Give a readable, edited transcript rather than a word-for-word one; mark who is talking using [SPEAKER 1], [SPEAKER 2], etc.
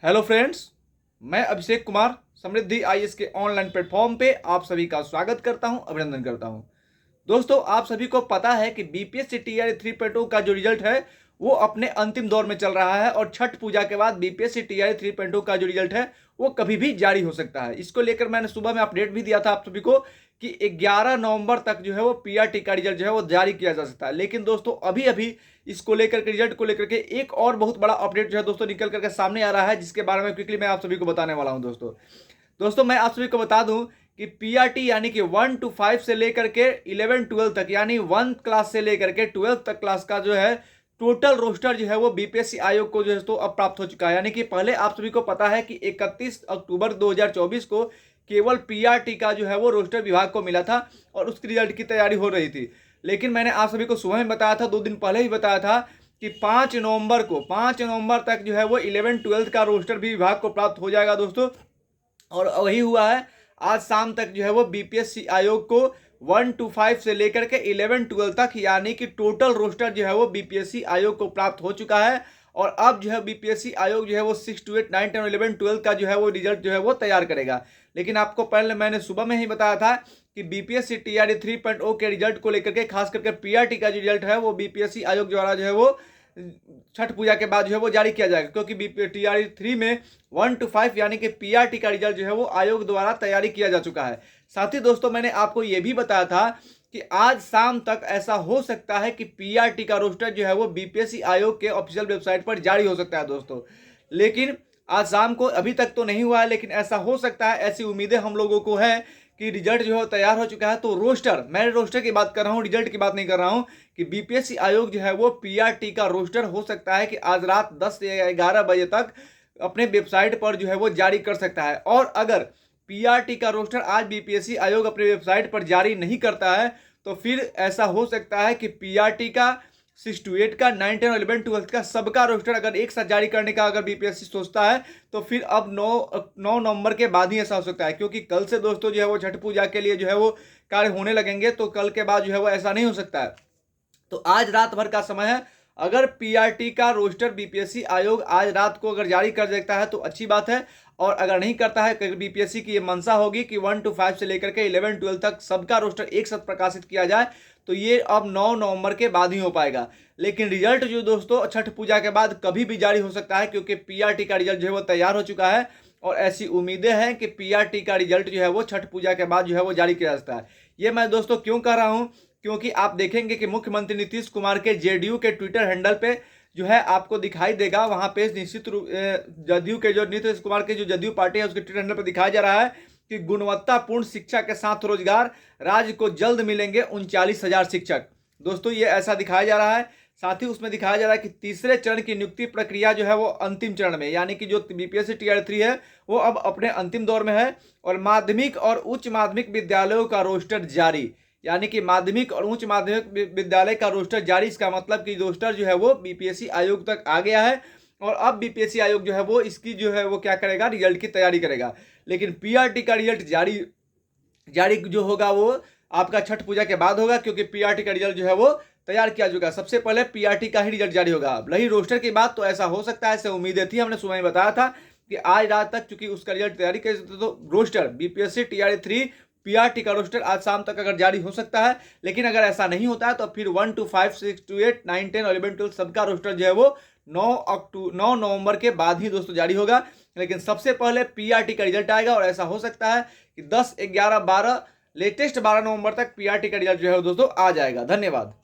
[SPEAKER 1] Hello friends, मैं अभिषेक कुमार समृद्धि IAS के online platform पे आप सभी का स्वागत करता हूं, अभिनंदन करता हूं। दोस्तों, आप सभी को पता है कि बीपीएससी टीआरई 3.0 का जो रिजल्ट है वो अपने अंतिम दौर में चल रहा है और छठ पूजा के बाद बीपीएससी टीआरई 3.0 का जो रिजल्ट है वो कभी भी जारी हो सकता है। इसको लेकर मैंने सुबह में अपडेट भी दिया था आप सभी को कि 11 नवंबर तक जो है वो पीआरटी का रिजल्ट जो है वो जारी किया जा सकता है। लेकिन दोस्तों, अभी अभी इसको लेकर के रिजल्ट को लेकर के एक और बहुत बड़ा अपडेट जो है दोस्तों निकल करके सामने आ रहा है, जिसके बारे में क्विकली मैं आप सभी को बताने वाला हूं। दोस्तों मैं आप सभी को बता दूं कि पीआरटी यानी कि 1 to 5 से लेकर के 11 12 तक यानी 1 क्लास से लेकर के 12 तक क्लास का जो है टोटल रोस्टर जो है वो बीपीएससी आयोग को जो है तो अब प्राप्त हो चुका है। यानी कि पहले आप सभी को पता है कि 31 अक्टूबर 2024 को केवल पीआरटी का जो है वो रोस्टर विभाग को मिला था और उसकी रिजल्ट की तैयारी हो रही थी। लेकिन मैंने आप सभी को सुबह में बताया था, 2 दिन पहले ही बताया था कि 5 नवंबर तक जो है वो 11 12 का रोस्टर भी विभाग को प्राप्त हो जाएगा दोस्तों। और वही हुआ है, आज शाम तक जो है वो बीपीएससी आयोग को 1 to 5 से लेकर के 11 12 तक यानी कि टोटल रोस्टर जो है वो बीपीएससी आयोग को प्राप्त हो चुका है। और अब जो है बीपीएससी आयोग जो है वो 6 to 8 9 10 11 12 का जो है वो रिजल्ट जो है वो तैयार करेगा। लेकिन आपको पहले मैंने सुबह में ही बताया था कि बीपीएससी टीआरई 3.0 के रिजल्ट को लेकर के खास करके पीआरटी का जो रिजल्ट है वो बीपीएससी आयोग द्वारा जो है वो छठ पूजा के बाद जो है वो जारी किया जाएगा, क्योंकि टीआरई 3 में 1 to 5 यानी कि पीआरटी का रिजल्ट जो है वो आयोग द्वारा तैयारी किया जा चुका है। साथ ही दोस्तों, मैंने आपको ये भी बताया था कि आज शाम तक ऐसा हो सकता है कि पीआरटी का रोस्टर जो है वो बीपीएससी आयोग के ऑफिशियल वेबसाइट पर जारी हो सकता है दोस्तों। लेकिन आज शाम को अभी तक तो नहीं हुआ है, लेकिन ऐसा हो सकता है, ऐसी उम्मीदें हम लोगों को है कि रिजल्ट जो है तैयार हो चुका है। तो रोस्टर, मैं रोस्टर की बात कर रहा हूँ, रिजल्ट की बात नहीं कर रहा हूँ, कि बीपीएससी आयोग जो है वो पीआरटी का रोस्टर हो सकता है कि आज रात 10 से 11 बजे तक अपने वेबसाइट पर जो है वो जारी कर सकता है। और अगर पीआरटी का रोस्टर आज बीपीएससी आयोग अपने वेबसाइट पर जारी नहीं करता है तो फिर ऐसा हो सकता है कि पीआरटी का 6 to 8 का 9 10 और 11 12 का सबका रोस्टर अगर एक साथ जारी करने का अगर बीपीएससी सोचता है तो फिर अब 9 नवंबर के बाद ही ऐसा हो सकता है, क्योंकि कल से दोस्तों जो है वो छठ पूजा के लिए जो है वो कार्य होने लगेंगे। तो कल के बाद जो है वो ऐसा नहीं हो सकता है। तो आज रात भर का समय है। अगर पीआरटी का रोस्टर बीपीएससी आयोग आज रात को अगर जारी कर देता है तो अच्छी बात है, और अगर नहीं करता है, बीपीएससी की ये मंशा होगी कि 1 to 5 से लेकर के 11 12 तक सबका रोस्टर एक साथ प्रकाशित किया जाए, तो ये अब 9 नवंबर के बाद ही हो पाएगा। लेकिन रिजल्ट जो दोस्तों छठ पूजा के बाद कभी भी जारी हो सकता है, क्योंकि पीआरटी का रिजल्ट जो है वो तैयार हो चुका है और ऐसी उम्मीदें हैं कि पीआरटी का रिजल्ट जो है वो छठ पूजा के बाद जो है वो जारी किया जा सकता है। ये मैं दोस्तों क्यों कर रहा हूँ, क्योंकि आप देखेंगे कि मुख्यमंत्री नीतीश कुमार के जेडीयू के ट्विटर हैंडल पे जो है आपको दिखाई देगा, वहां पे निश्चित रूप जदयू के जो नीतीश कुमार की जो जदयू पार्टी है उसके ट्विटर हैंडल पर दिखाया जा रहा है कि गुणवत्तापूर्ण शिक्षा के साथ रोजगार, राज्य को जल्द मिलेंगे 39,000 शिक्षक। दोस्तों ये ऐसा दिखाया जा रहा है। साथ ही उसमें दिखाया जा रहा है कि तीसरे चरण की नियुक्ति प्रक्रिया जो है वो अंतिम चरण में, यानी कि जो बीपीएससी टीआरई 3 है वो अब अपने अंतिम दौर में है। और माध्यमिक और उच्च माध्यमिक विद्यालयों का रोस्टर जारी, यानी कि माध्यमिक और उच्च माध्यमिक विद्यालय का रोस्टर जारी। इसका मतलब कि रोस्टर जो है वो बीपीएससी आयोग तक आ गया है और अब बीपीएससी आयोग जो है वो इसकी जो है वो क्या करेगा, रिजल्ट की तैयारी करेगा। लेकिन पीआरटी का रिजल्ट जारी जो होगा वो आपका छठ पूजा के बाद होगा, क्योंकि पीआरटी का रिजल्ट जो है वो तैयार किया चुका है। सबसे पहले पीआरटी का ही रिजल्ट जारी होगा। रही रोस्टर की बात, तो ऐसा हो सकता है, ऐसे उम्मीदें थी, हमने सुबह में बताया था कि आज रात तक चूंकि उसका रिजल्ट तैयारी कर, तो रोस्टर बीपीएससी टीआरई 3 पीआरटी का रोस्टर आज शाम तक अगर जारी हो सकता है। लेकिन अगर ऐसा नहीं होता है तो फिर 1 to 5 6 to 8 9 10 और 11 12 सबका रोस्टर जो है वो 9 नवंबर के बाद ही दोस्तों जारी होगा। लेकिन सबसे पहले पीआरटी का रिजल्ट आएगा और ऐसा हो सकता है कि 10 11 12 लेटेस्ट 12 नवंबर तक पीआरटी का रिजल्ट जो है दोस्तों आ जाएगा। धन्यवाद।